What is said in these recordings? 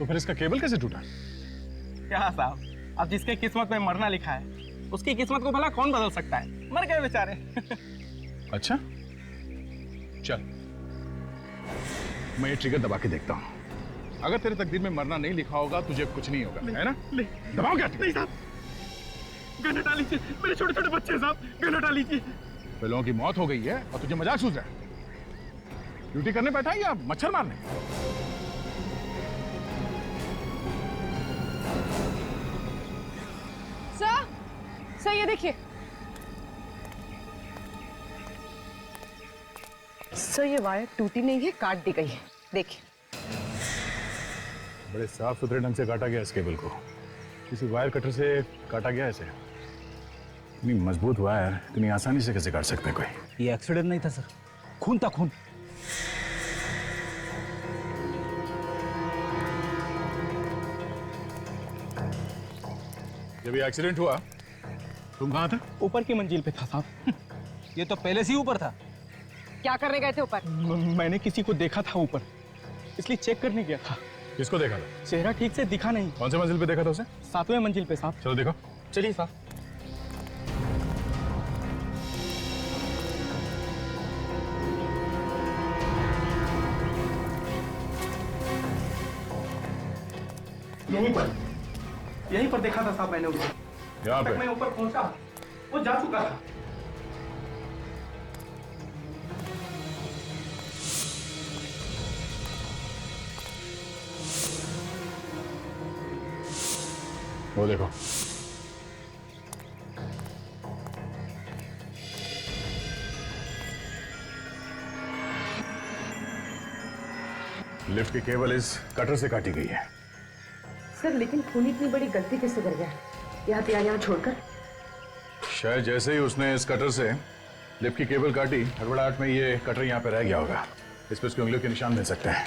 तो फिर इसका केबल कैसे टूटा? क्या साहब, अब जिसके किस्मत में मरना लिखा है उसकी किस्मत को भला कौन बदल सकता है? मर गए बेचारे। अच्छा चल, मैं ये ट्रिगर दबा के देखता हूँ। अगर तेरे तकदीर में मरना नहीं लिखा होगा तुझे कुछ नहीं होगा, है ना? दबाओ क्या? नहीं साहब, गन हटा लीजिए, मेरे छोटे छोटे बच्चे साहब, गन हटा लीजिए। तो लोगों की मौत हो गई है और तुझे मजाक सूझ रहा है? ड्यूटी करने बैठा है या मच्छर मारने? सर ये देखिए सर, ये वायर टूटी नहीं है, काट दी गई है। देखिए बड़े साफ सुथरे ढंग से काटा गया इस केबल को, किसी वायर कटर से काटा गया इसे। इतनी मजबूत वायर इतनी आसानी से कैसे काट सकते हैं कोई? ये एक्सीडेंट नहीं था सर, खून था, खून। जब ये एक्सीडेंट हुआ तुम कहाँ थे? ऊपर की मंजिल पे था साहब। ये तो पहले से ही ऊपर था। क्या करने गए थे ऊपर? मैंने किसी को देखा था ऊपर, इसलिए चेक करने गया था। किसको देखा था? चेहरा ठीक से दिखा नहीं। कौन से मंजिल पे देखा था उसे? 7वें मंजिल पे साहब। चलो देखो। चलिए साहब। यहीं पर देखा था साहब मैंने उसे। यहाँ तक मैं पे? ऊपर पहुंचा, वो जा चुका था। वो देखो, लिफ्ट की केबल इस कटर से काटी गई है। सर लेकिन खून इतनी बड़ी गलती कैसे कर गया यहाँ पे यहाँ छोड़कर? शायद जैसे ही उसने इस कटर से लिफ्ट की केबल काटी, हड़बड़ाहट में ये कटर यहाँ पे रह गया होगा। इस पर उसकी उंगलियों के निशान मिल सकते हैं।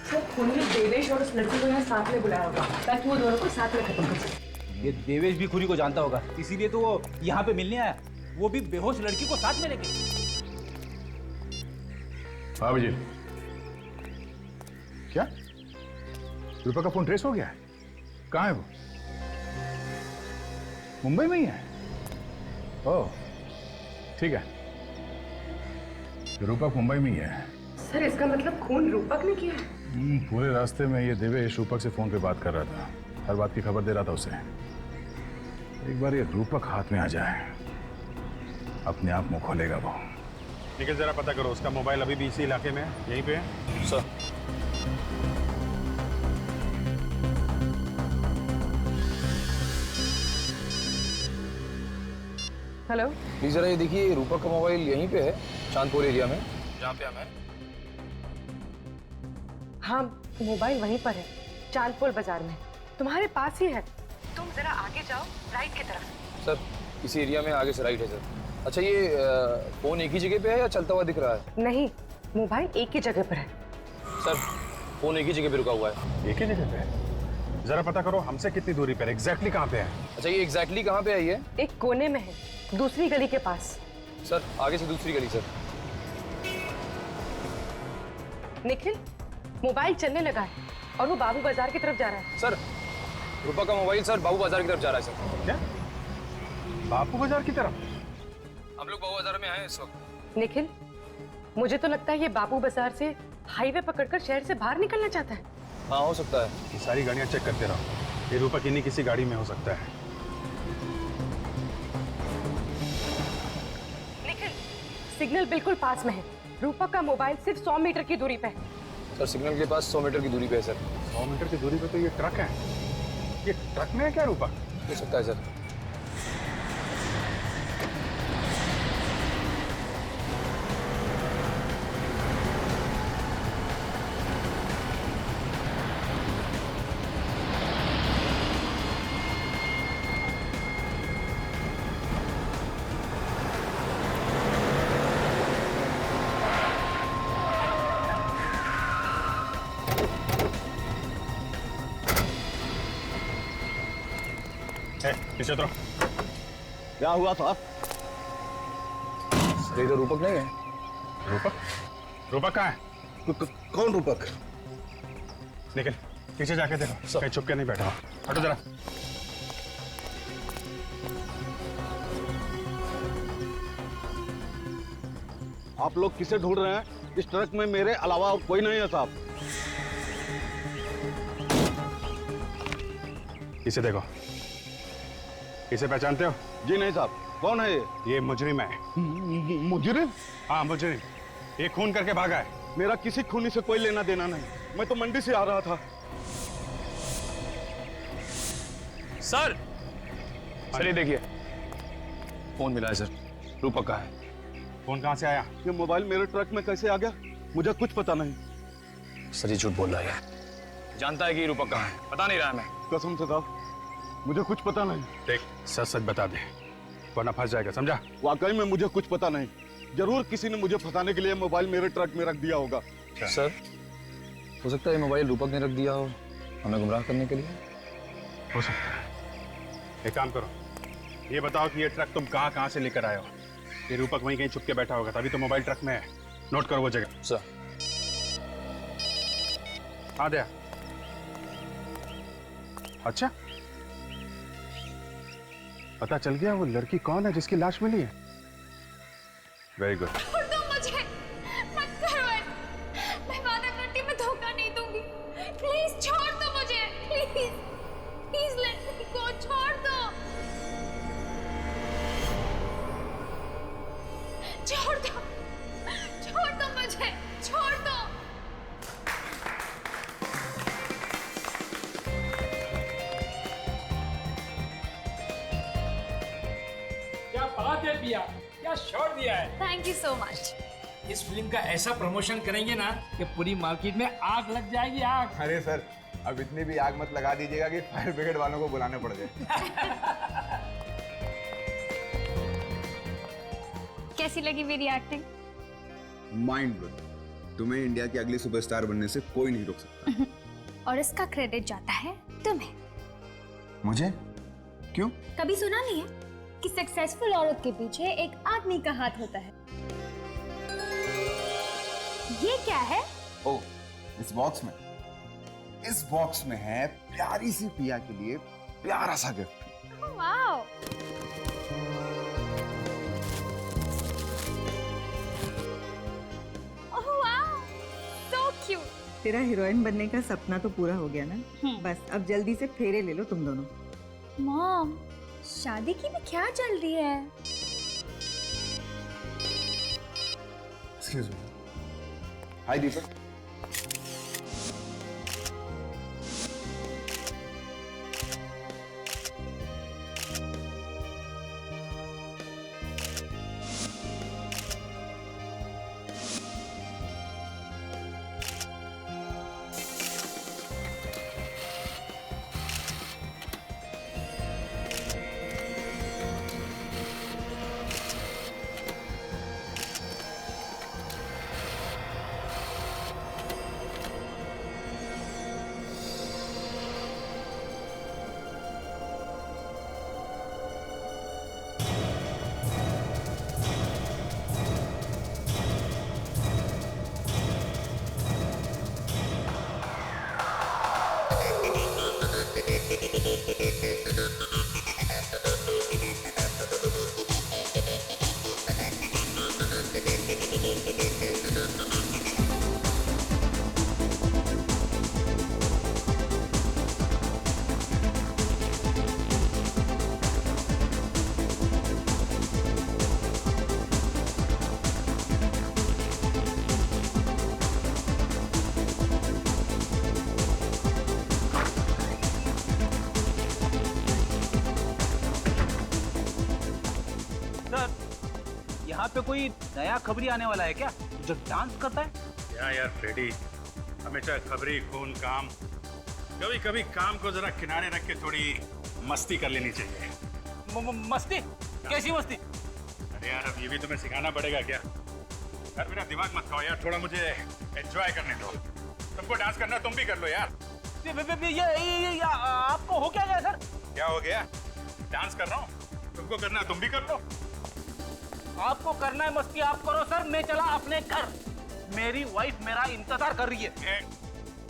सर खून ने देवेश और उस लड़की को यहाँ साथ में बुलाया होगा ताकि वो दोनों को साथ में खत्म कर सके। ये देवेश भी खुरी को जानता होगा, इसीलिए तो वो यहाँ पे मिलने आया, वो भी बेहोश लड़की को साथ में लेके। हाँ जी, क्या रूपा का फोन ट्रेस हो गया है? कहाँ है वो? मुंबई में ही है? ओह ठीक है, रूपक मुंबई में ही है। सर इसका मतलब खून रूपक ने किया? पूरे रास्ते में ये देवेश रूपक से फोन पे बात कर रहा था, हर बात की खबर दे रहा था उसे। एक बार ये रूपक हाथ में आ जाए, अपने आप मुंह खोलेगा वो। निखिल जरा पता करो, उसका मोबाइल अभी भी इसी इलाके में है, यहीं पे है? सर हेलो प्लीज जरा ये देखिए, रूपक का मोबाइल यहीं पे है, चांदपुर एरिया में, जहाँ पे हम हैं। हाँ मोबाइल वहीं पर है, चांदपुर बाजार में, तुम्हारे पास ही है। तुम जरा आगे जाओ, राइट की तरफ। सर इसी एरिया में आगे से राइट है सर। अच्छा ये फोन एक ही जगह पे है या चलता हुआ दिख रहा है? नहीं, मोबाइल एक ही जगह पर है। सर फोन एक ही जगह पे रुका हुआ है। एक ही जगह पे है? जरा पता करो हमसे कितनी दूरी पर, एग्जैक्टली कहाँ पे है? अच्छा ये एग्जैक्टली कहाँ पे है ये? एक कोने में है, दूसरी गली के पास। सर आगे से दूसरी गली सर। निखिल मोबाइल चलने लगा है और वो बाबू बाजार की तरफ जा रहा है। सर रूपक का मोबाइल सर बाबू बाजार की तरफ जा रहा है सर। क्या बापू बाजार की तरफ? हम लोग बाबू बाजार में आए इस वक्त। निखिल मुझे तो लगता है ये बाबू बाजार से हाईवे पकड़कर शहर से बाहर निकलना चाहता है। हाँ हो सकता है। ये सारी गाड़ियां चेक करते रहो, ये रूपक इन्हीं किसी गाड़ी में हो सकता है। निखिल सिग्नल बिल्कुल पास में है, रूपक का मोबाइल सिर्फ 100 मीटर की दूरी पे है। सर सिग्नल के पास 100 मीटर की दूरी पे है सर। 100 मीटर की दूरी पे तो ये ट्रक है, ये ट्रक में है क्या रूपक? हो सकता है सर। पीछे उतरो। क्या हुआ साहब? सर इधर रूपक नहीं है। रूपक? रूपक कहाँ है? कौन रूपक? निखिल पीछे जाके देखो कहीं छुप के नहीं बैठा हो। हटो जरा। आप लोग किसे ढूंढ रहे हैं? इस ट्रक में मेरे अलावा और कोई नहीं है साहब। इसे देखो, इसे पहचानते हो? जी नहीं साहब। कौन है ये मुजरिम है। मुजरिम? हाँ मुजरिम, ये खून करके भागा है। मेरा किसी खूनी से कोई लेना देना नहीं, मैं तो मंडी से आ रहा था। सर सर ये देखिए, फोन मिला है सर, रूपक का है। फोन कहाँ से आया? ये मोबाइल मेरे ट्रक में कैसे आ गया मुझे कुछ पता नहीं। सर ये झूठ बोल रहा है, जानता है कि रूपक कहाँ है, पता नहीं रहा मैं। कसम से साहब मुझे कुछ पता नहीं। देख सच सच बता दे वरना फंस जाएगा, समझा? वाकई में मुझे कुछ पता नहीं। जरूर किसी ने मुझे फंसाने के लिए मोबाइल मेरे ट्रक में रख दिया होगा। सर हो सकता है ये मोबाइल रूपक ने रख दिया हो हमें गुमराह करने के लिए। हो सकता है। एक काम करो, ये बताओ कि ये ट्रक तुम कहाँ से लेकर आए हो? ये रूपक वहीं कहीं छुप के बैठा होगा, तभी तो मोबाइल ट्रक में है। नोट करो वो जगह। सर हाँ दया। अच्छा, पता चल गया वो लड़की कौन है जिसकी लाश मिली है? Very good. छोड़ दो मुझे, मत करो ऐसा। मैं वादा करती हूँ मैं धोखा नहीं दूंगी। प्लीज छोड़ दो मुझे, प्लीज प्लीज लेट मी गो, छोड़ दो, छोड़ दो, छोड़ दो मुझे, छोड़ दो। क्या बात है पिया, क्या शॉट दिया है। Thank you so much. इस फिल्म का ऐसा प्रमोशन करेंगे ना कि पूरी मार्केट में आग लग जाएगी, आग। अरे सर अब इतनी भी आग मत लगा दीजिएगा कि फायर ब्रिगेड वालों को बुलाने पड़ जाए। कैसी लगी मेरी एक्टिंग? Mind blowing. तुम्हें इंडिया की अगली सुपरस्टार बनने से कोई नहीं रोक सकता। और इसका क्रेडिट जाता है तुम्हें। मुझे? क्यों? कभी सुना नहीं है कि सक्सेसफुल औरत के पीछे एक आदमी का हाथ होता है? ये क्या है? ओ, इस बॉक्स में है प्यारी सी पिया के लिए प्यारा सा gift. Wow, oh wow, so cute. तेरा हीरोइन बनने का सपना तो पूरा हो गया ना? बस अब जल्दी से फेरे ले लो तुम दोनों। मॉम, शादी की भी क्या चल रही है? Excuse me. हाय दीपक। यहाँ पे कोई नया खबरी आने वाला है क्या जो डांस करता है? क्या यार फ्रेडी, हमेशा खबरी खून काम। कभी कभी काम को जरा किनारे रख के थोड़ी मस्ती कर लेनी चाहिए। मस्ती? कैसी मस्ती? अरे यार अब ये भी तुम्हें सिखाना पड़ेगा क्या? यार मेरा दिमाग मत खाओ यार, थोड़ा मुझे एंजॉय करने दो। तुमको डांस करना तुम भी कर लो यार। ये आपको हो क्या गया सर? क्या हो गया? डांस कर रहा हूँ, तुमको करना तुम भी कर लो। आपको करना है मस्ती आप करो सर, मैं चला अपने घर। मेरी वाइफ मेरा इंतजार कर रही है।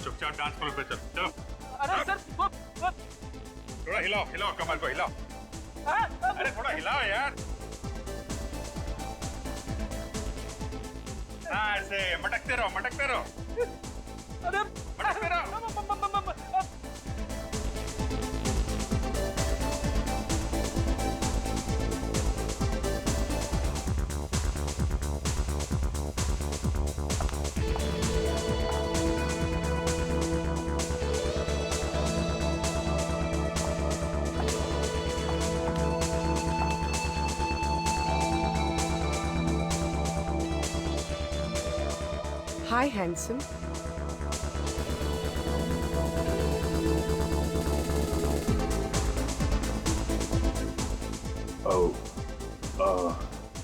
चुपचाप डांस फ्लोर पे चलो। अरे सर थोड़ा हिलाओ हिलाओ कमर को हिलाओ। अरे थोड़ा हिलाओ यार। हाँ ऐसे मटकते रहो मटकते रहो। अरे मटकते रहो। Hi, handsome.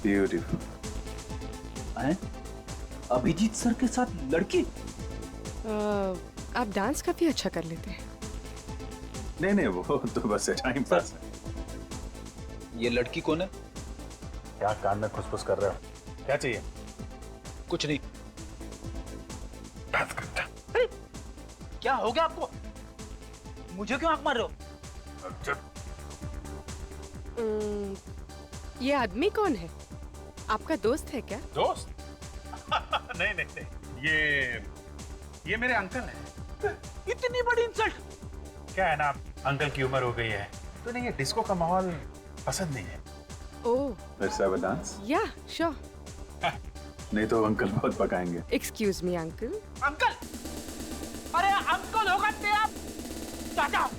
Beautiful. Abhijeet sir के साथ लड़की? आप डांस काफी अच्छा कर लेते हैं। नहीं नहीं, वो तो बस टाइम पास है। ये लड़की कौन है? क्या कान में खुसफुस कर रहे हो? क्या चाहिए? कुछ नहीं। डांस करता। क्या हो गया आपको? मुझे क्यों आंख मार रहे हो? ये आदमी कौन है? आपका दोस्त है क्या? दोस्त? नहीं नहीं नहीं, ये मेरे अंकल हैं। इतनी बड़ी इंसल्ट! क्या है ना, अंकल की उम्र हो गई है तो नहीं, ये डिस्को का माहौल पसंद नहीं है। ओह, लेट्स हैव अ डांस। या श्योर। नहीं तो अंकल बहुत पकाएंगे। Excuse me uncle. अंकल! अरे अंकल होगा तेरा चाचा।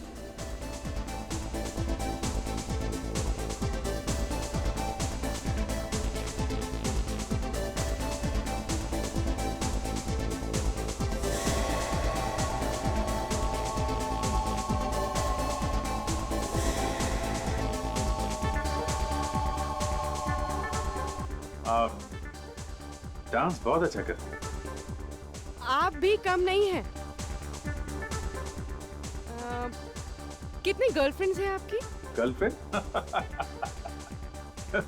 आप डांस बहुत अच्छा करते हैं। आप भी कम नहीं हैं। कितनी गर्लफ्रेंड्स हैं आपकी? गर्लफ्रेंड?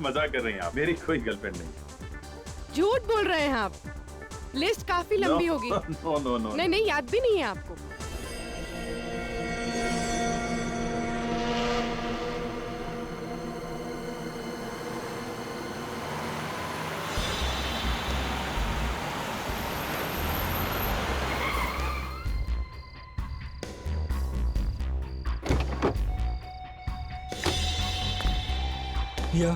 मजाक कर रही हैं आप। मेरी कोई गर्लफ्रेंड नहीं है। झूठ बोल रहे हैं आप। लिस्ट काफी लंबी होगी। No no no. नहीं नहीं, याद भी नहीं है आपको। या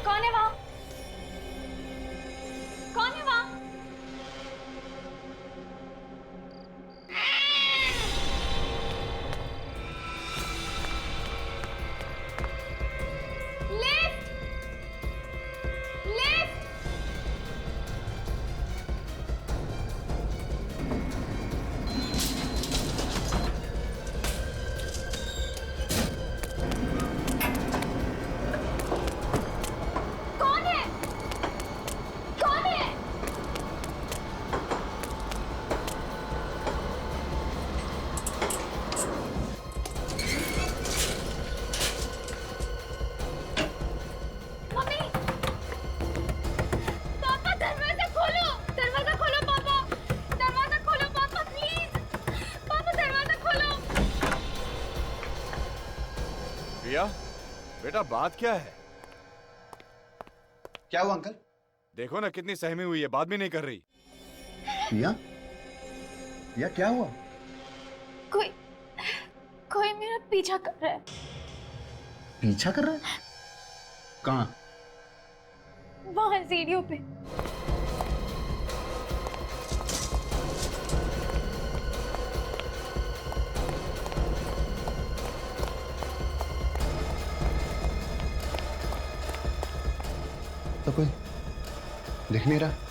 कौन है वहाँ? कौन है वहाँ? लिफ्ट! लिफ्ट! कौन है? कौन है? मम्मी! पापा दरवाजा खोलो! दरवाजा खोलो पापा! दरवाजा खोलो पापा प्लीज! पापा दरवाजा खोलो! प्रिया, बेटा बात क्या है? क्या हुआ अंकल? देखो ना कितनी सहमी हुई है, बात भी नहीं कर रही। या क्या हुआ? कोई कोई मेरा पीछा कर रहा है। पीछा कर रहा है? कहाँ? वहां सीढ़ियों पे। तो कोई दिख नहीं रहा।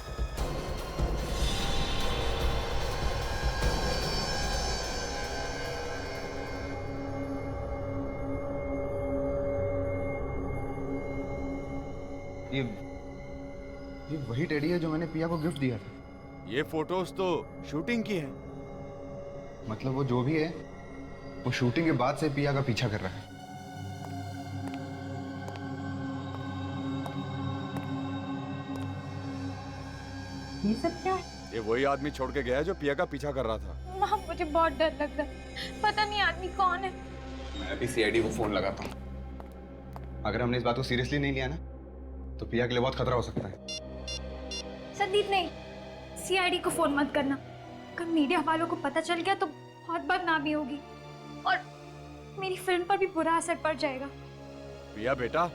ये वही टेडी है जो मैंने पिया को गिफ्ट दिया था। ये फोटोज तो शूटिंग की है। मतलब वो जो भी है वो शूटिंग के बाद से पिया का पीछा कर रहा है। ये सब क्या है? ये वही आदमी छोड़ के गया है जो पिया का पीछा कर रहा था। माँ मुझे बहुत डर लग रहा है, पता नहीं आदमी कौन है। मैं अभी सीआईडी को फोन लगाता हूँ। अगर हमने इस बात को सीरियसली नहीं लिया ना तो पिया के लिए बहुत खतरा हो सकता है। संदीप नहीं, सीआईडी को फोन मत करना। अगर मीडिया वालों को पता चल गया तो बहुत बदनामी होगी और मेरी फिल्म पर भी बुरा असर पड़ जाएगा। पिया बेटा,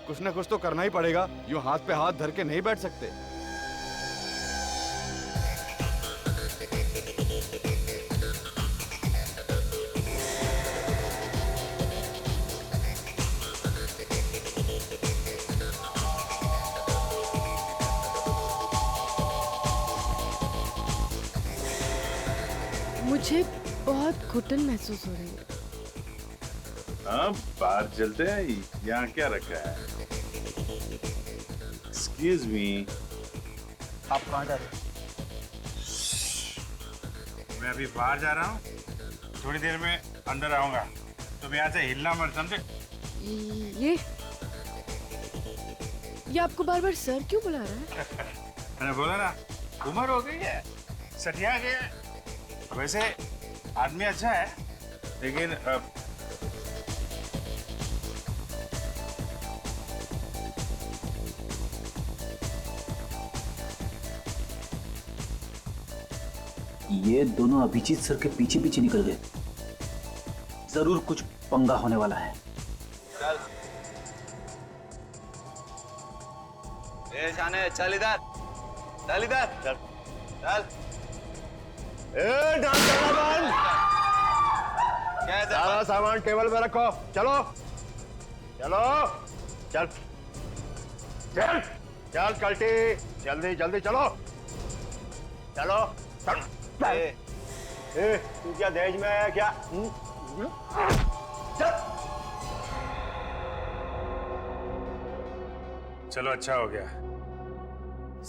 कुछ ना कुछ तो करना ही पड़ेगा। यूं हाथ पे हाथ धर के नहीं बैठ सकते। मुझे बहुत घुटन महसूस हो रही है। हाँ, बाहर चलते हैं। यहाँ क्या रखा है? एक्सक्यूज मी, आप कहाँ जा रहे हो? मैं अभी बाहर जा रहा हूँ, थोड़ी देर में अंदर आऊंगा। तुम यहाँ से हिलना मत, समझे? ये आपको बार बार सर क्यों बुला रहा है? मैंने बोला ना, उम्र हो गई है, सठिया गया है। वैसे आदमी अच्छा है, लेकिन ये दोनों अभिजीत सर के पीछे पीछे निकल गए। जरूर कुछ पंगा होने वाला है। जाने चल इधर, चल इधर, चल चल। डांस करना बंद। क्या है सारा सामान टेबल पे रखो। चलो चलो चल चल चल कल्टी, जल्दी जल्दी चलो चलो चल। तू क्या दहेज में आया क्या? चल। चलो अच्छा हो गया,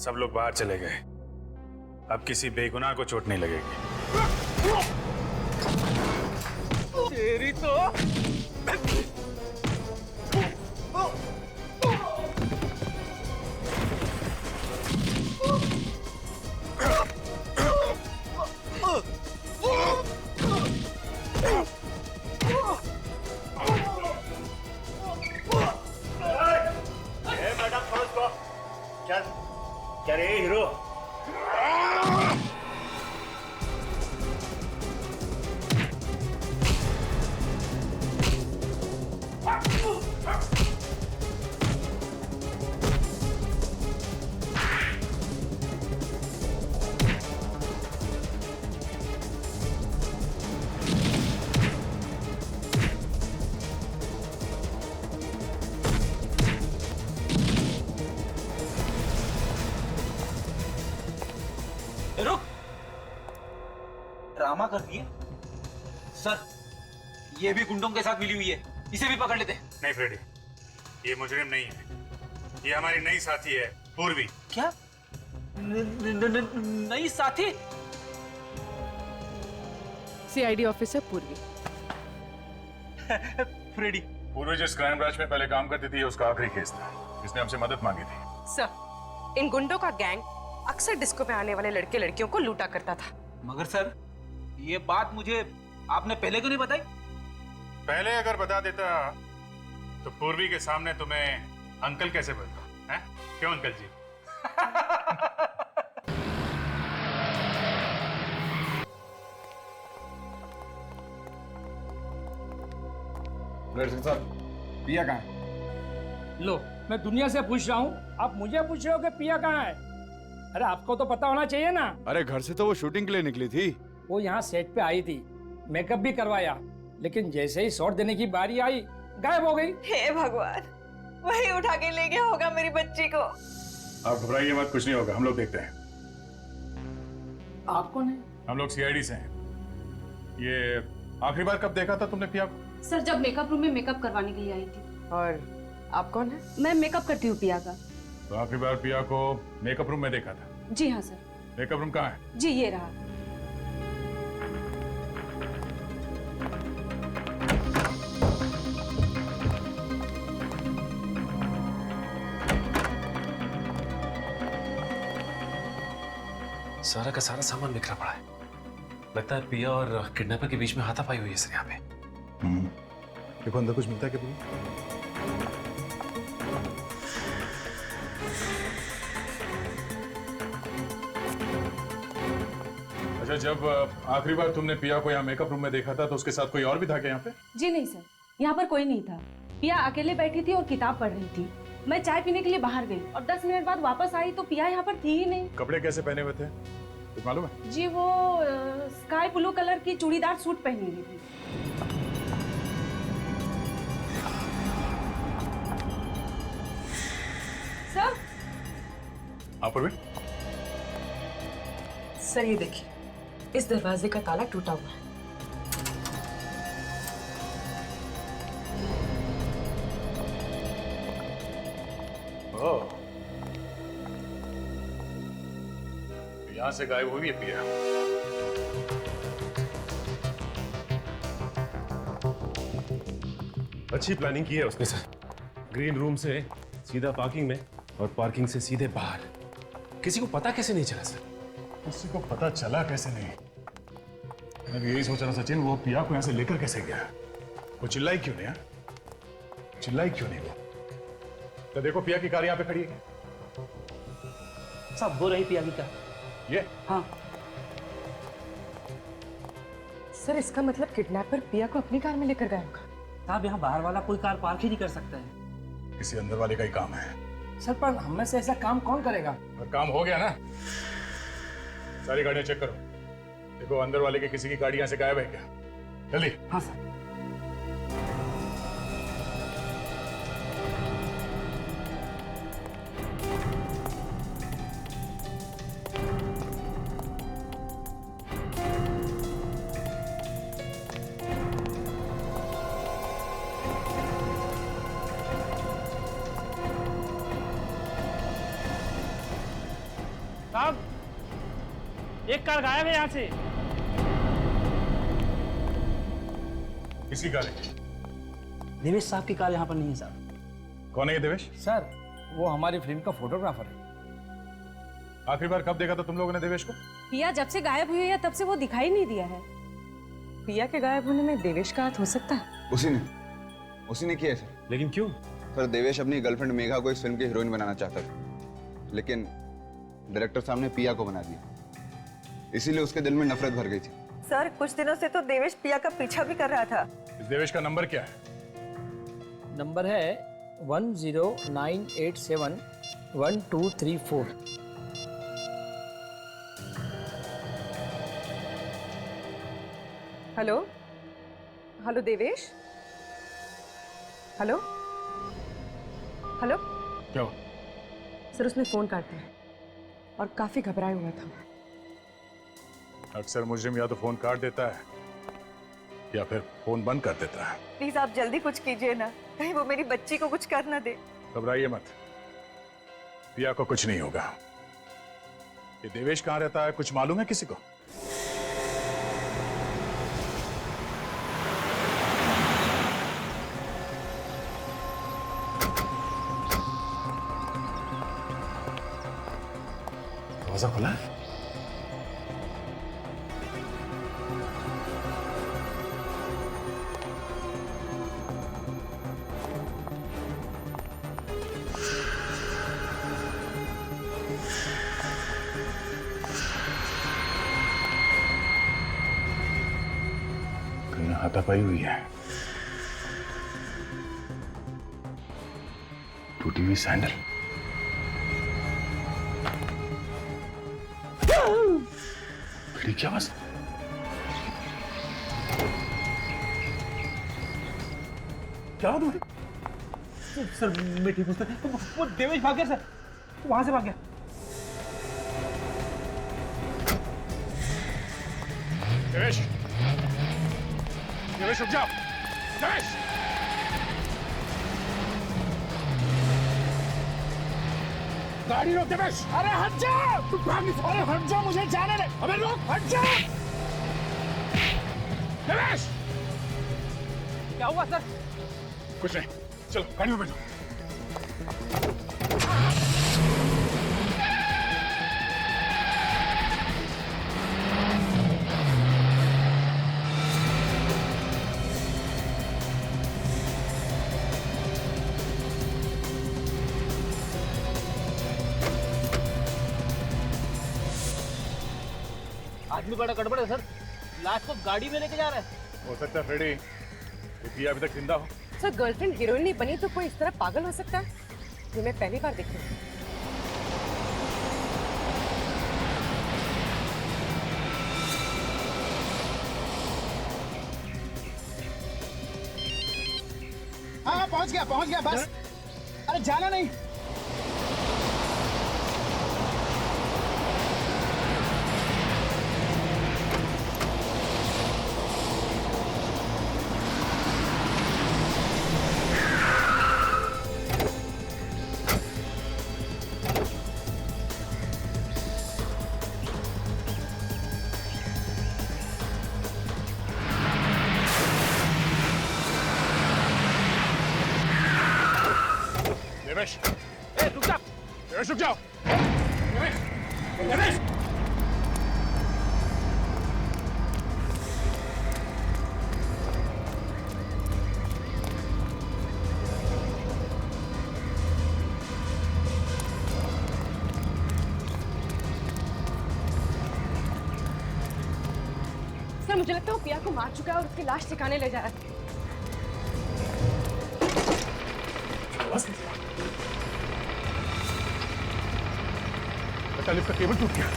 सब लोग बाहर चले गए। अब किसी बेगुनाह को चोट नहीं लगेगी। तेरी तो मैडम समझ को चल चल रे हीरो। रुक, ड्रामा कर दिए सर। ये भी गुंडों के साथ मिली हुई है, इसे भी पकड़ लेते। नहीं फ्रेडी, ये मुजरिम नहीं है, ये हमारी नई साथी है पूर्वी। क्या? नई साथी? सीआईडी ऑफिसर पूर्वी। फ्रेडी, पूर्वी जिस क्राइम ब्रांच में पहले काम करती थी, उसका आखिरी केस था। इसने हमसे मदद मांगी थी। सर, इन गुंडों का गैंग अक्सर डिस्को पे आने वाले लड़के लड़कियों को लूटा करता था। मगर सर, ये बात मुझे आपने पहले क्यों नहीं बताई? पहले अगर बता देता तो पूर्वी के सामने तुम्हें अंकल कैसे बोलता है? क्यों अंकल जी? साहब, पिया कहाँ है? लो, मैं दुनिया से पूछ रहा हूँ, आप मुझे पूछ रहे हो कि पिया कहाँ है? अरे आपको तो पता होना चाहिए ना। अरे घर से तो वो शूटिंग के लिए निकली थी। वो यहाँ सेट पे आई थी, मेकअप भी करवाया, लेकिन जैसे ही शॉट देने की बारी आई गायब हो गई। हे भगवान, वही उठा के ले गया होगा मेरी बच्ची को। आप घबराइए मत, कुछ नहीं होगा, हम लोग देखते हैं। आप कौन है? हम लोग सीआईडी से हैं। ये आखिरी बार कब देखा था तुमने पिया को? सर, जब मेकअप रूम में मेकअप करवाने के लिए आई थी। और आप कौन है? मैं मेकअप करती हूँ पिया का। तो आखिरी बार पिया को मेकअप रूम में देखा था? जी हाँ सर। मेकअप रूम कहाँ है? जी ये रहा। सारा का सारा सामान बिखरा पड़ा है। लगता है पिया और किडनैपर के बीच में हाथापाई हुई है सर यहाँ पे। देखो अंदर कुछ मिलता है क्या तुम्हें? अच्छा, जब आखिरी बार तुमने पिया को यहाँ मेकअप रूम में देखा था तो उसके साथ कोई और भी था क्या यहाँ पे? जी नहीं सर, यहाँ पर कोई नहीं था। पिया अकेले बैठी थी और किताब पढ़ रही थी। मैं चाय पीने के लिए बाहर गई और 10 मिनट बाद वापस आई तो पिया यहाँ पर थी ही नहीं। कपड़े कैसे पहने हुए थे कुछ मालूम है? जी वो स्काई ब्लू कलर की चूड़ीदार सूट पहनी हुई थी। सर सर ये देखिए, इस दरवाजे का ताला टूटा हुआ है। यहाँ से गायब हुई है पिया। अच्छी प्लानिंग की है उसने सर। ग्रीन रूम से सीधा पार्किंग में और पार्किंग से सीधे बाहर। किसी को पता कैसे नहीं चला सर? किसी को पता चला कैसे नहीं? मैं भी यही सोच रहा सचिन, वो पिया को यहाँ से लेकर कैसे गया? वो चिल्लाई क्यों नहीं? चिल्लाई क्यों नहीं वो? तो देखो पिया की कार यहाँ पे खड़ी है। साहब वो रही पिया की कार। ये? हाँ सर, इसका मतलब किडनैपर पिया को अपनी कार में लेकर गया होगा। साहब यहाँ बाहर वाला कोई कार पार्क ही नहीं कर सकता है। किसी अंदर वाले का ही काम है। सर पर हम में से ऐसा काम कौन करेगा? और काम हो गया ना? सारी गाड़ियां चेक करो, देखो अंदर वाले के किसी की गाड़ी यहाँ से गायब है क्या? जल्दी। हाँ सर। साहब एक कार गायब है यहाँ से। किसकी कार है? देवेश साहब की कार यहाँ पर नहीं है साहब। कौन है ये देवेश? सर वो हमारी फिल्म का फोटोग्राफर है। आखिरी बार कब देखा था तुम लोगों ने देवेश को? पिया जब से गायब हुई है तब से वो दिखाई नहीं दिया है। पिया के गायब होने में देवेश का हाथ हो सकता है? उसी ने किया है सर। लेकिन क्यों? सर देवेश अपनी गर्लफ्रेंड मेघा को इस फिल्म की हीरोइन बनाना चाहता था, लेकिन डायरेक्टर साहब ने पिया को बना दिया, इसीलिए उसके दिल में नफरत भर गई थी। सर कुछ दिनों से तो देवेश पिया का पीछा भी कर रहा था। इस देवेश का नंबर क्या है? नंबर है 109871234। Hello hello Devesh, hello hello. क्या हुआ? सर उसने फोन काट दिया और काफी घबराया हुआ था। अक्सर मुजरिम या तो फोन काट देता है या फिर फोन बंद कर देता है। प्लीज आप जल्दी कुछ कीजिए ना, कहीं वो मेरी बच्ची को कुछ कर ना दे। घबराइए मत, पिया को कुछ नहीं होगा। ये देवेश कहाँ रहता है कुछ मालूम है किसी को? दरवाजा खुला है? हाथापाई हुई है। टूटी हुई सैंडल। खिड़की की आवाज। क्या हुआ? सर मैं ठीक हूँ सर। वो देवेश भाग गया सर, वहां से भाग गया। देवेश, देवेश रुक जाओ। देवेश, गाड़ी रोक देवेश। अरे हट जा। तू भाग नहीं। अरे हट जा, मुझे जाने दे। अबे रोक। हट जा। देवेश। क्या हुआ सर? कुछ नहीं, चलो गाड़ी में बैठो। आदमी बड़ा गड़बड़ है सर, लाश को गाड़ी में लेके जा रहा है। हो सकता है फ्रेडी ये पिया अभी तक जिंदा हो। सर गर्लफ्रेंड हीरोइन नहीं बनी तो कोई इस तरह पागल हो सकता है? ये मैं पहली बार देख रही हूँ। हाँ पहुंच गया बस। अरे जाना नहीं। देवेश, रुक जा। देवेश रुक जाओ। देवेश, देवेश। सर मुझे लगता है वो पिया को मार चुका है और उसकी लाश ठिकाने ले जा रहा है। लिफ्ट का केबल टूट गया।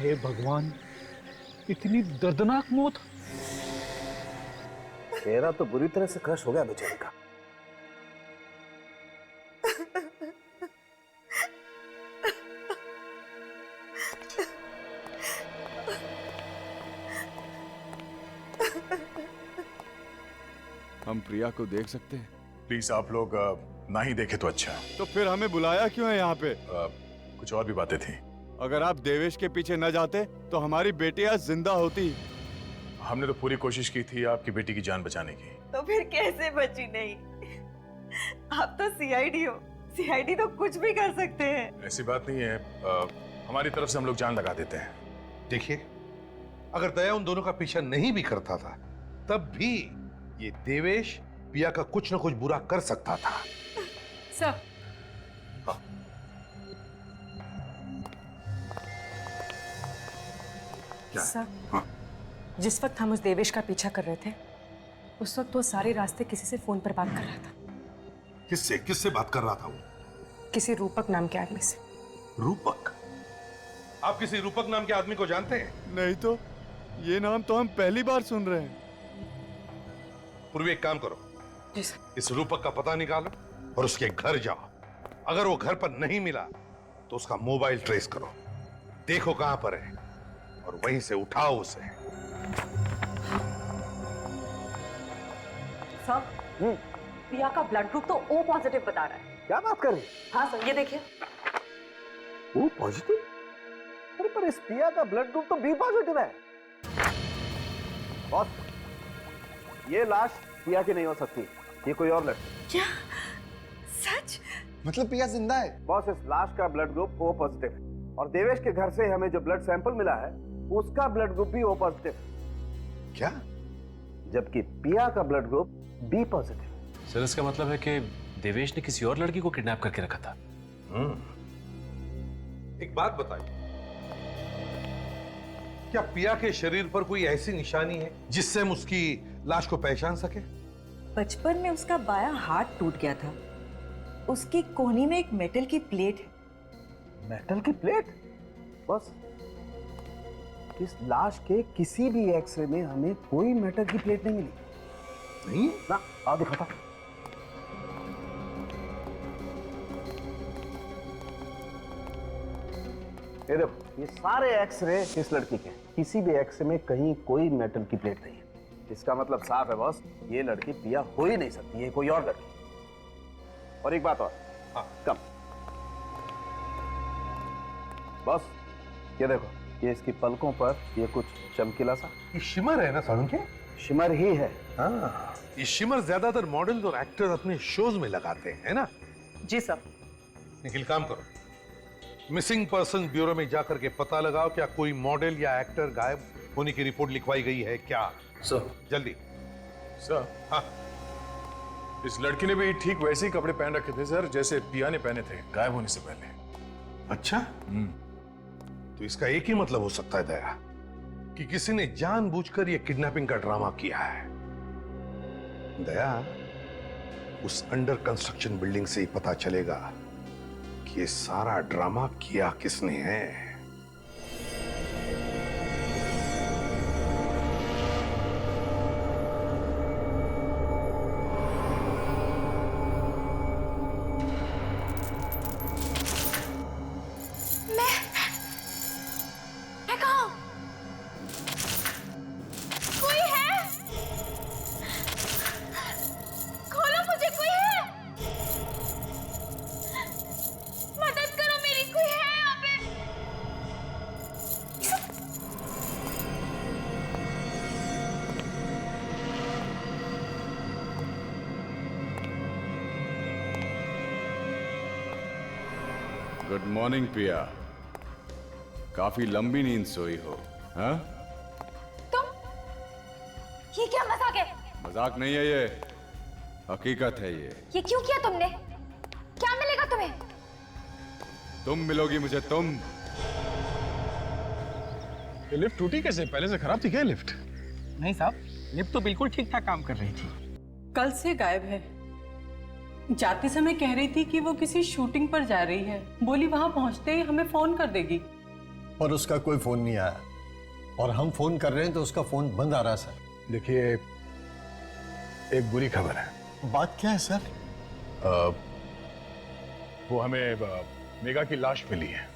हे भगवान, इतनी दर्दनाक मौत। चेहरा तो बुरी तरह से क्रश हो गया बेचारे का। हम प्रिया को देख सकते हैं? प्लीज आप लोग ना ही देखे तो अच्छा। तो फिर हमें बुलाया क्यों है यहाँ पे? कुछ और भी बातें थी। अगर आप देवेश के पीछे न जाते तो हमारी बेटी आज जिंदा होती। हमने तो पूरी कोशिश की थी आपकी बेटी की जान बचाने की। तो फिर कैसे बची नहीं? आप तो सीआईडी हो, सीआईडी तो कुछ भी कर सकते हैं। ऐसी बात नहीं है, हमारी तरफ से हम लोग जान लगा देते हैं। देखिए, अगर दया उन दोनों का पीछा नहीं भी करता था तब भी ये देवेश पिया का कुछ न कुछ बुरा कर सकता था। सर सर, जिस वक्त हम उस देवेश का पीछा कर रहे थे उस वक्त वो सारे रास्ते किसी से फोन पर बात कर रहा था। किससे बात कर रहा था वो? किसी रूपक नाम के आदमी से। रूपक? आप किसी रूपक नाम के आदमी को जानते हैं? नहीं तो, ये नाम तो हम पहली बार सुन रहे हैं। पूर्वी एक काम करो, जी सर। इस रूपक का पता निकालो और उसके घर जाओ। अगर वो घर पर नहीं मिला तो उसका मोबाइल ट्रेस करो, देखो कहां पर है और वहीं से उठाओ उसे। सर, पिया का ब्लड ग्रुप तो O पॉजिटिव बता रहा है। क्या बात कर रही? हाँ सर, ये देखिए। O positive? अरे पर इस पिया का ब्लड ग्रुप तो B पॉजिटिव है। बॉस, ये लाश पिया की नहीं हो सकती, ये कोई और लड़की। क्या? सच? मतलब पिया जिंदा है? बॉस, इस लाश का ब्लड ग्रुप O पॉजिटिव है और देवेश के घर से हमें जो ब्लड सैंपल मिला है उसका ब्लड ग्रुप भी O पॉजिटिव है। क्या? जबकि पिया का blood group B positive. Sir इसका मतलब है कि देवेश ने किसी और लड़की को किडनैप करके रखा था। एक बात बताइए, क्या पिया के शरीर पर कोई ऐसी निशानी है जिससे हम उसकी लाश को पहचान सके? बचपन में उसका बायां हाथ टूट गया था, उसकी कोहनी में एक मेटल की प्लेट है, मेटल की प्लेट? बस इस लाश के किसी भी एक्सरे में हमें कोई मेटल की प्लेट नहीं मिली। नहीं ना, आओ दिखाता। ये देखो, ये सारे एक्सरे इस लड़की के, किसी भी एक्सरे में कहीं कोई मेटल की प्लेट नहीं है। इसका मतलब साफ है बॉस, ये लड़की पिया हो ही नहीं सकती, ये कोई और लड़की। और एक बात और, हाँ कम बॉस, ये देखो, ये इसकी पलकों पर ये कुछ चमकीला सा, ये शिमर है ना सारुण के? शिमर ही है। हाँ, ये शिमर ज्यादातर मॉडल और एक्टर अपने शोज में लगाते हैं, है ना? जी सर। निखिल, काम करो, मिसिंग पर्सन ब्यूरो में जाकर के पता लगाओ क्या कोई मॉडल या एक्टर गायब होने की रिपोर्ट लिखवाई गई है क्या? सर। जल्दी। सर। हाँ, इस लड़की ने भी ठीक वैसे ही कपड़े पहन रखे थे सर जैसे पिया ने पहने थे गायब होने से पहले। अच्छा, तो इसका एक ही मतलब हो सकता है दया, कि किसी ने जानबूझकर यह किडनैपिंग का ड्रामा किया है। दया, उस अंडर कंस्ट्रक्शन बिल्डिंग से ही पता चलेगा कि ये सारा ड्रामा किया किसने है। गुड मॉर्निंग पिया, काफी लंबी नींद सोई हो, हाँ? ये क्या मजाक है? मजाक नहीं है ये, हकीकत है ये। ये क्यों किया तुमने? क्या मिलेगा तुम्हें? तुम मिलोगी मुझे, तुम। ये लिफ्ट टूटी कैसे? पहले से खराब थी क्या लिफ्ट? नहीं साहब, लिफ्ट तो बिल्कुल ठीक ठाक काम कर रही थी। कल से गायब है। जाते समय कह रही थी कि वो किसी शूटिंग पर जा रही है, बोली वहां पहुंचते ही हमें फोन कर देगी। पर उसका कोई फोन नहीं आया और हम फोन कर रहे हैं तो उसका फोन बंद आ रहा है सर। देखिए, एक बुरी खबर है। बात क्या है सर? वो हमें मेघा की लाश मिली है।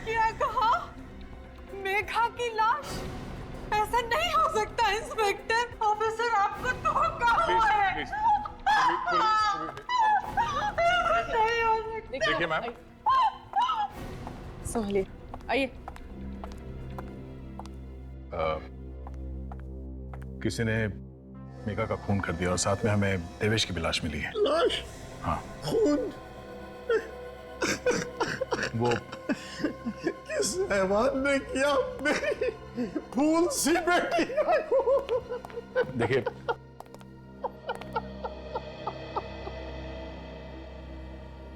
क्या कहा? मेघा की लाश? ऐसा नहीं हो सकता इंस्पेक्टर। ऑफिसर, आपको धोखा हुआ है। नहीं हो सकता। देखिए मैम, संभालिए, आइए। किसी ने मेघा का खून कर दिया और साथ में हमें देवेश की भी लाश मिली है। लाश? हाँ। खून? वो किस हैवान ने किया मेरी फूल सी बेटी को? देखिए,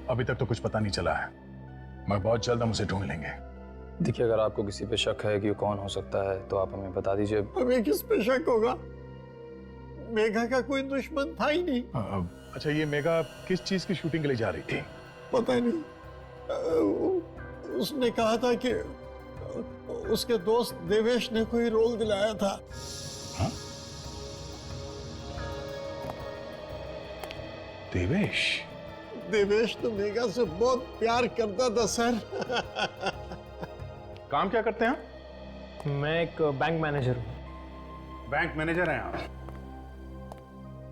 अभी तक तो कुछ पता नहीं चला है, मगर बहुत जल्द हम उसे ढूंढ लेंगे। देखिए, अगर आपको किसी पे शक है कि वो कौन हो सकता है तो आप हमें बता दीजिए। हमें किस पे शक होगा? मेघा का कोई दुश्मन था ही नहीं। अच्छा, ये मेघा किस चीज की शूटिंग के लिए जा रही थी? पता नहीं, उसने कहा था कि उसके दोस्त देवेश ने कोई रोल दिलाया था। हाँ? देवेश? देवेश तो मेघा से बहुत प्यार करता था सर। काम क्या करते हैं? मैं एक बैंक मैनेजर हूँ। बैंक मैनेजर हैं आप?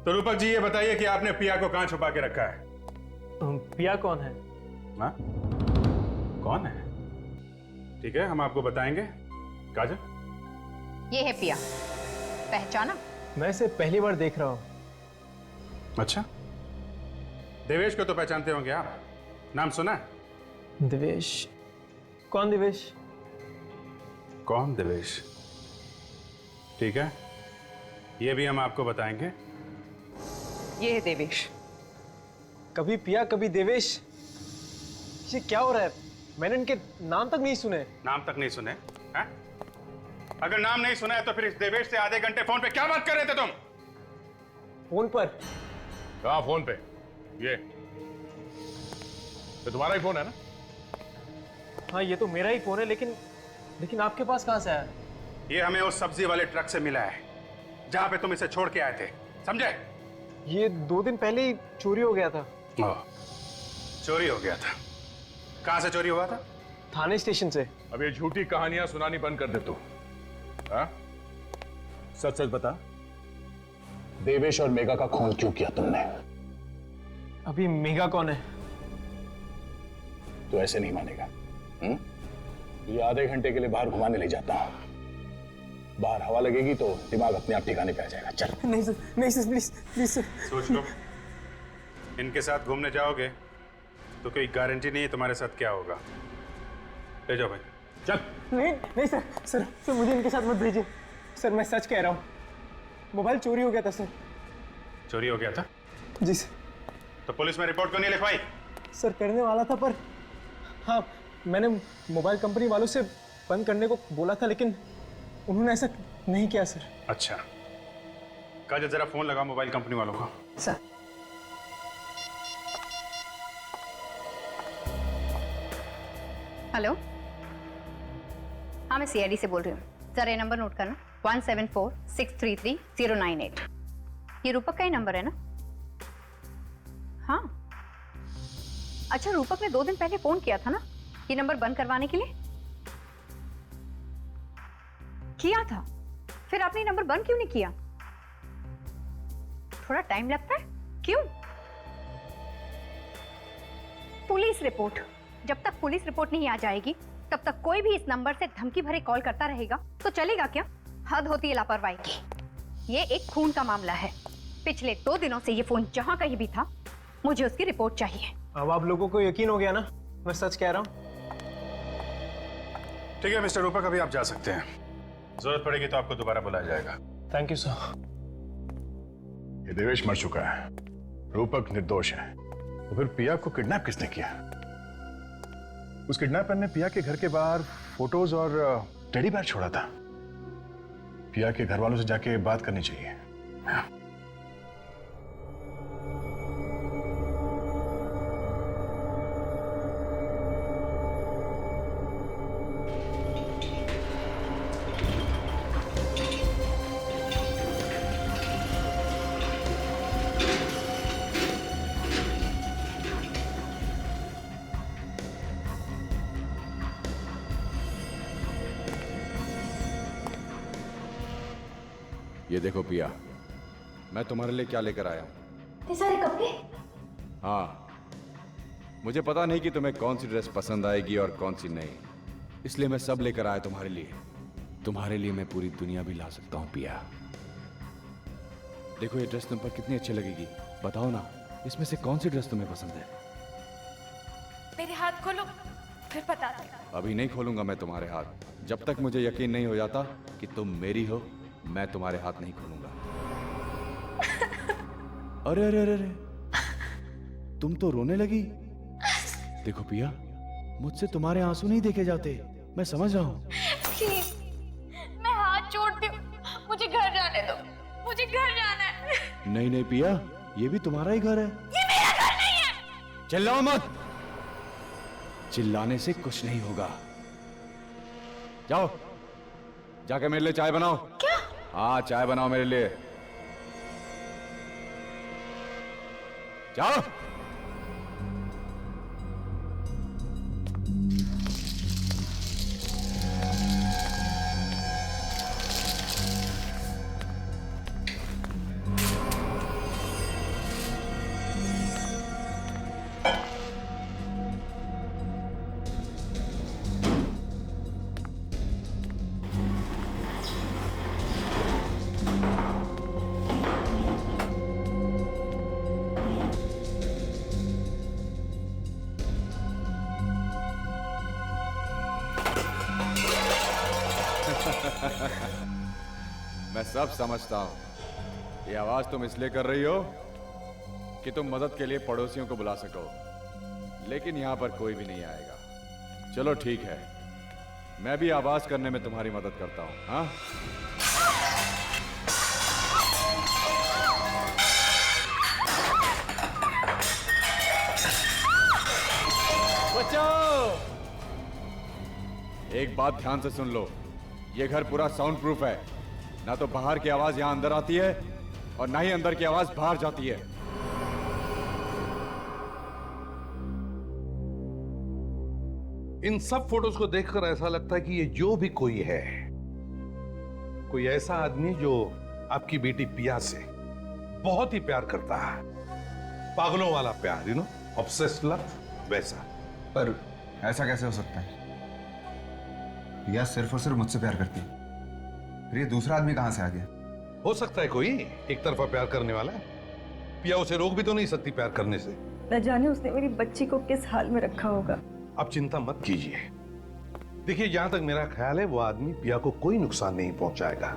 तो रूपक जी, ये बताइए कि आपने पिया को कहां छुपा के रखा है? पिया कौन है? हाँ? कौन है? ठीक है, हम आपको बताएंगे। काजल, ये है पिया, पहचाना? मैं इसे पहली बार देख रहा हूँ। अच्छा, देवेश को तो पहचानते होंगे आप, नाम सुना है? देवेश? कौन देवेश? कौन देवेश? ठीक है, ये भी हम आपको बताएंगे। ये है देवेश। कभी पिया कभी देवेश, ये क्या हो रहा है? मैंने इनके नाम तक नहीं सुने। नाम तक नहीं सुने? हैं? अगर नाम नहीं सुना है तो फिर इस देवेश से आधे घंटे फोन पे क्या बात कर रहे थे तुम? फोन पर? कहाँ फोन पे? ये तुम्हारा ही फोन है ना? हाँ ये तो मेरा ही फोन है, लेकिन आपके पास कहाँ से आया? ये हमें उस सब्जी वाले ट्रक से मिला है जहां पे तुम इसे छोड़ के आए थे, समझे? ये 2 दिन पहले ही चोरी हो गया था। चोरी हो गया था? कहां से चोरी हुआ था? थाने स्टेशन से। अब ये झूठी कहानियां सुनानी बंद कर दे तू। हाँ? सच सच बता, देवेश और मेघा का खून क्यों किया तुमने? अभी मेघा कौन है? तो ऐसे नहीं मानेगा। ये आधे घंटे के लिए बाहर घुमाने ले जाता हूं। बाहर हवा लगेगी तो दिमाग अपने आप ठिकाने पे आ जाएगा। चल। नहीं सर, नहीं सर, प्लीज प्लीज सर। सोच लो, इनके साथ घूमने जाओगे तो कोई गारंटी नहीं है तुम्हारे साथ क्या होगा। ले जाओ भाई, चल। नहीं नहीं सर, सर मुझे इनके साथ मत भेजिए सर, मैं सच कह रहा हूँ। मोबाइल चोरी हो गया था सर। चोरी हो गया था? जी सर। तो पुलिस में रिपोर्ट क्यों नहीं लिखवाई? सर करने वाला था, पर हाँ मैंने मोबाइल कंपनी वालों से बंद करने को बोला था, लेकिन उन्होंने ऐसा नहीं किया सर। अच्छा, काजल जरा फोन लगाओ मोबाइल कंपनी वालों को। सर। हेलो, हाँ मैं सीआईडी से बोल रही हूँ। सर ये नंबर नोट करना, 1746333098। ये रूपक का ही नंबर है ना? हाँ अच्छा, रूपक ने 2 दिन पहले फोन किया था ना ये नंबर बंद करवाने के लिए? किया था, फिर आपने नंबर बंद क्यों नहीं किया? थोड़ा टाइम लगता है, क्यों? पुलिस रिपोर्ट, जब तक पुलिस रिपोर्ट नहीं आ जाएगी तब तक कोई भी इस नंबर से धमकी भरे कॉल करता रहेगा तो चलेगा क्या? हद होती है लापरवाही की। ये एक खून का मामला है। पिछले 2 दिनों से ये फोन जहां कहीं भी था, मुझे उसकी रिपोर्ट चाहिए। अब आप लोगों को यकीन हो गया ना, मैं सच कह रहा हूँ। ठीक है मिस्टर रूपक, अभी आप जा सकते हैं। जरूरत पड़ेगी तो आपको दोबारा बुलाया जाएगा। Thank you sir. ये देवेश मर चुका है, रूपक निर्दोष है। तो फिर पिया को किडनैप किसने किया? उस किडनैपर ने पिया के घर के बाहर फोटोज और टेडी बेयर छोड़ा था। पिया के घर वालों से जाके बात करनी चाहिए। ये देखो पिया, मैं तुम्हारे लिए क्या लेकर आया हूं। ये सारे कपड़े? हाँ, मुझे पता नहीं कि तुम्हें कौन सी ड्रेस पसंद आएगी और कौन सी नहीं, इसलिए मैं सब लेकर आया तुम्हारे लिए। तुम्हारे लिए मैं पूरी दुनिया भी ला सकता हूं पिया। देखो ये ड्रेस तुम पर कितनी अच्छी लगेगी, बताओ ना इसमें से कौन सी ड्रेस तुम्हें पसंद है? मेरे हाथ खोलो, फिर बता दो। अभी नहीं खोलूंगा मैं तुम्हारे हाथ, जब तक मुझे यकीन नहीं हो जाता कि तुम मेरी हो। मैं तुम्हारे हाथ नहीं खोलूंगा। अरे अरे अरे, तुम तो रोने लगी। देखो पिया, मुझसे तुम्हारे आंसू नहीं देखे जाते, मैं समझ रहा हूं। प्लीज, मैं हाथ जोड़ती हूँ, मुझे घर जाने दो, मुझे घर जाना है। नहीं नहीं पिया, ये भी तुम्हारा ही घर है। ये मेरा घर नहीं है। चिल्लाओ मत, चिल्लाने से कुछ नहीं होगा। जाओ जाके मेरे लिए चाय बनाओ। क्या? हाँ चाय बनाओ मेरे लिए, जाओ। मैं सब समझता हूं। ये आवाज तुम इसलिए कर रही हो कि तुम मदद के लिए पड़ोसियों को बुला सको, लेकिन यहां पर कोई भी नहीं आएगा। चलो ठीक है, मैं भी आवाज करने में तुम्हारी मदद करता हूं। हाँ बचाओ, एक बात ध्यान से सुन लो, ये घर पूरा साउंड प्रूफ है। ना तो बाहर की आवाज यहां अंदर आती है और ना ही अंदर की आवाज बाहर जाती है। इन सब फोटोज को देखकर ऐसा लगता है कि ये जो भी कोई है, कोई ऐसा आदमी जो आपकी बेटी पिया से बहुत ही प्यार करता है, पागलों वाला प्यार, यू नो, ऑब्सेस्ड लव, वैसा। पर ऐसा कैसे हो सकता है? पिया सिर्फ और सिर्फ मुझसे प्यार करती है, फिर ये दूसरा आदमी कहां से आ गया? हो सकता है कोई एक तरफा प्यार करने वाला है। पिया उसे रोक भी तो नहीं सकती प्यार करने से। न जाने उसने मेरी बच्ची को किस हाल में रखा होगा। आप चिंता मत कीजिए। देखिए, जहां तक मेरा ख्याल है वो आदमी पिया को कोई नुकसान नहीं पहुंचाएगा।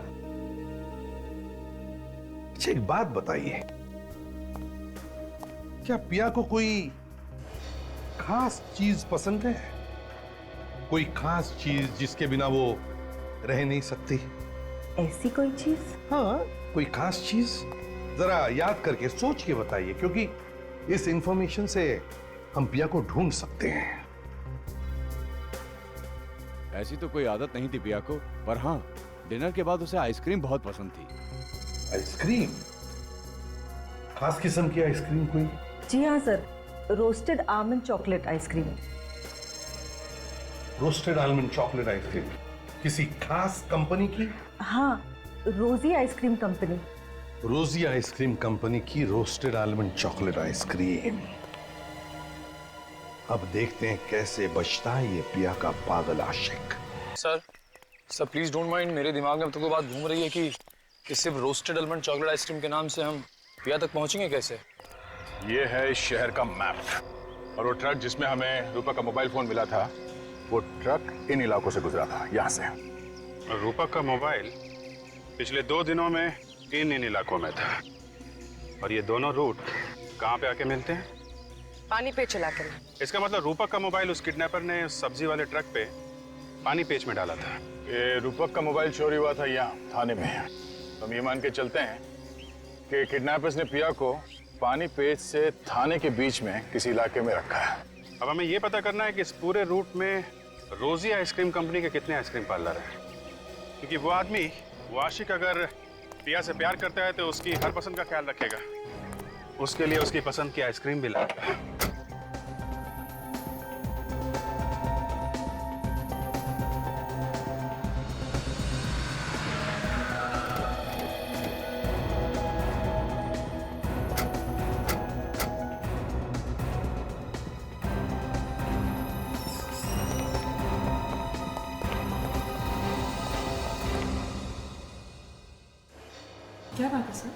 अच्छा, एक बात बताइए, क्या पिया को कोई खास चीज पसंद है? कोई खास चीज जिसके बिना वो रह नहीं सकती? ऐसी कोई चीज? हाँ, कोई खास चीज जरा याद करके सोच के बताइए, क्योंकि इस इंफॉर्मेशन से हम पिया को ढूंढ सकते हैं। ऐसी तो कोई आदत नहीं थी पिया को, पर हाँ, डिनर के बाद उसे आइसक्रीम बहुत पसंद थी। आइसक्रीम? खास किस्म की आइसक्रीम कोई? जी हाँ sir, roasted almond chocolate ice cream. Roasted almond chocolate ice cream किसी खास कंपनी की? हाँ, रोजी आइसक्रीम कंपनी। रोजी आइसक्रीम कंपनी की रोस्टेड आलमंड चॉकलेट आइसक्रीम। अब देखते हैं कैसे बचता है ये पिया का पागल आशिक। सर प्लीज डोंट माइंड, मेरे दिमाग में अब तक वो बात घूम रही है कि सिर्फ रोस्टेड आलमंड चॉकलेट आइसक्रीम के नाम से हम पिया तक पहुंचेंगे कैसे? ये है इस शहर का मैप, और वो ट्रक जिसमें हमें रूपा का मोबाइल फोन मिला था, वो ट्रक इन इलाकों से गुजरा था, यहाँ से। और रूपक का मोबाइल पिछले 2 दिनों में इन इलाकों में था। और ये दोनों रूट कहाँ पे आके मिलते हैं? पानी पे चला कर। इसका मतलब रूपक का मोबाइल उस किडनैपर ने उस सब्जी वाले ट्रक पे पानी पेच में डाला था। ये रूपक का मोबाइल चोरी हुआ था यहाँ थाने में। हम ये मान के चलते हैं कि किडनैपर्स ने पिया को पानी पेच से थाने के बीच में किसी इलाके में रखा है। अब हमें ये पता करना है कि इस पूरे रूट में रोजी आइसक्रीम कंपनी के कितने आइसक्रीम पार्लर हैं, क्योंकि वो आदमी, वो आशिक, अगर पिया से प्यार करता है तो उसकी हर पसंद का ख्याल रखेगा। उसके लिए उसकी पसंद की आइसक्रीम भी लाएगा। क्या बात है सर?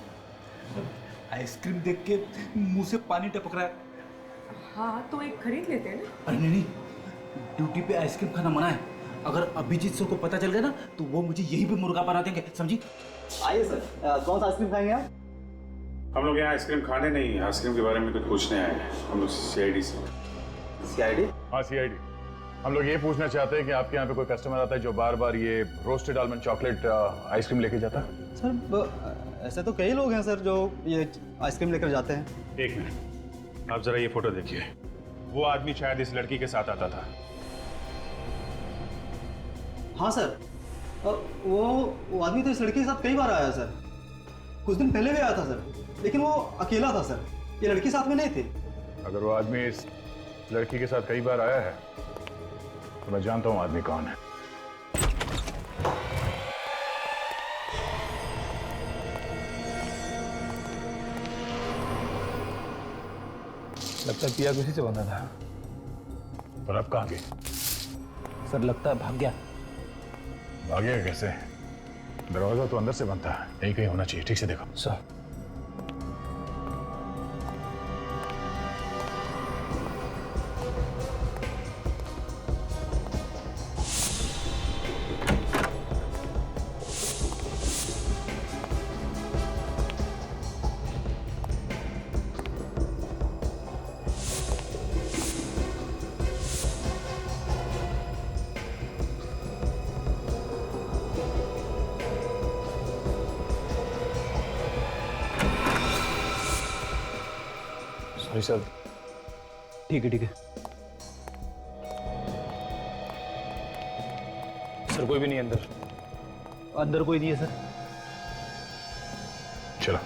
आइसक्रीम देख के मुंह से पानी टपक रहा है। हाँ, तो एक खरीद लेते हैं ना। अरे नहीं, ड्यूटी पे आइसक्रीम खाना मना है। अगर अभिजीत सर को पता चल गया ना तो वो मुझे यहीं पे मुर्गा बना देंगे, समझी? आइए सर, कौन सा आइसक्रीम खाएंगे आप? हम लोग यहाँ आइसक्रीम खाने नहीं, आइसक्रीम के बारे में कुछ पूछने आए हैं। हम लोग सीआईडी से। सीआईडी? हाँ, सीआईडी। हम लोग ये पूछना चाहते हैं कि आपके यहाँ पे कोई कस्टमर आता है जो बार बार ये रोस्टेड आलमंड चॉकलेट आइसक्रीम लेके जाता है? सर, ऐसे तो कई लोग हैं सर जो ये आइसक्रीम लेकर जाते हैं। एक मिनट, आप जरा ये फोटो देखिए। वो आदमी शायद इस लड़की के साथ आता था। हाँ सर, वो आदमी तो इस लड़की के साथ कई बार आया सर। कुछ दिन पहले भी आया था सर, लेकिन वो अकेला था सर, ये लड़की साथ में नहीं थी। अगर वो आदमी इस लड़की के साथ कई बार आया है तो मैं जानता हूँ आदमी कौन है। लगता है पिया किसी से बंधा था। और अब कहाँ गई? सर, लगता है भाग गया। भागेगा कैसे? दरवाजा तो अंदर से बंद था, यही कहीं होना चाहिए। ठीक से देखो सर। Sorry sir. ठीक है, ठीक है। सर कोई भी नहीं अंदर। अंदर कोई नहीं है सर। चलो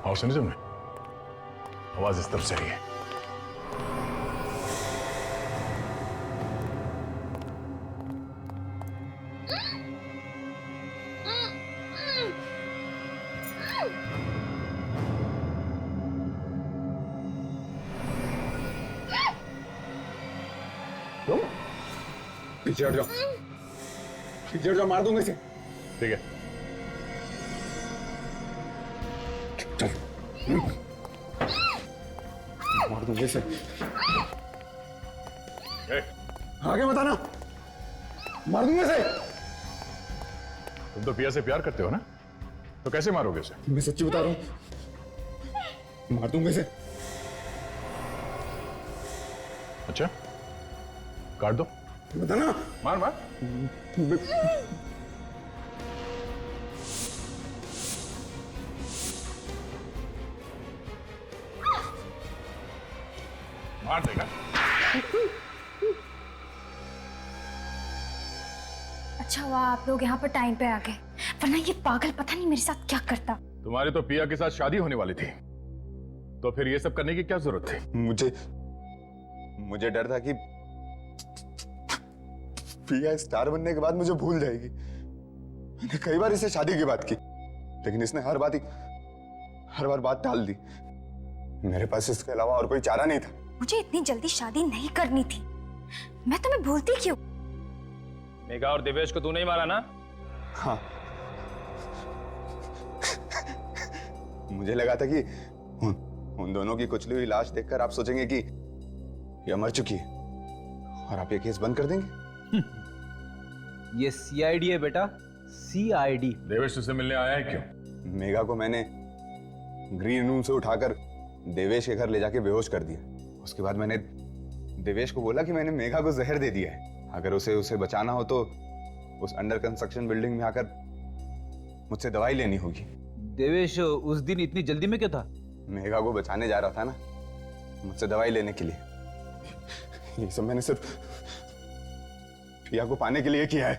और सुनी तुमने? आवाज इस तरफ से आई है। पीछे हट जाओ, पीछे हट जाओ, मार दूंगा इसे। ठीक है। मार दूंगा इसे। आगे मत आना, मार दूंगा इसे। तुम तो पिया से प्यार करते हो ना, तो कैसे मारोगे उसे? मैं सच्ची बता रहा हूं, मार दूंगा इसे। अच्छा, काट दो। बताना। मार मार। मार देगा। अच्छा हुआ आप लोग यहाँ पर टाइम पे आ गए, वरना ये पागल पता नहीं मेरे साथ क्या करता। तुम्हारी तो पिया के साथ शादी होने वाली थी, तो फिर ये सब करने की क्या जरूरत थी? मुझे डर था कि पिया स्टार बनने के बाद मुझे भूल जाएगी। मैंने कई बार इससे शादी की बात की, लेकिन इसने हर बार बात टाल दी। मेरे पास इसके अलावा और कोई चारा नहीं था। मुझे इतनी जल्दी शादी नहीं करनी थी, मैं तुम्हें भूलती क्यों? मेघा और देवेश को तू नहीं मारा ना? हाँ। मुझे लगा था कि उन दोनों की कुचली हुई लाश देखकर आप सोचेंगे कि यह मर चुकी है और आप ये केस बंद कर देंगे। ये सीआईडी है बेटा, सीआईडी। देवेश तुझसे मिलने आया है क्यों? मेघा को मैंने ग्रीन रूम से उठाकर देवेश के घर ले जाके बेहोश कर दिया। उसके बाद मैंने देवेश को बोला कि मैंने मेघा को जहर दे दिया है, अगर उसे बचाना हो तो उस अंडर कंस्ट्रक्शन बिल्डिंग में आकर मुझसे दवाई लेनी होगी। देवेश उस दिन इतनी जल्दी में क्यों था? मेघा को बचाने जा रहा था ना, मुझसे दवाई लेने के लिए। ये सब मैंने सिर्फ पिया को पाने के लिए किया है।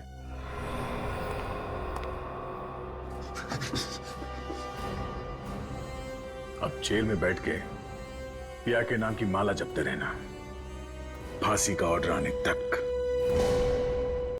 अब जेल में बैठ के पिया के नाम की माला जपते रहना, फांसी का ऑर्डर आने तक।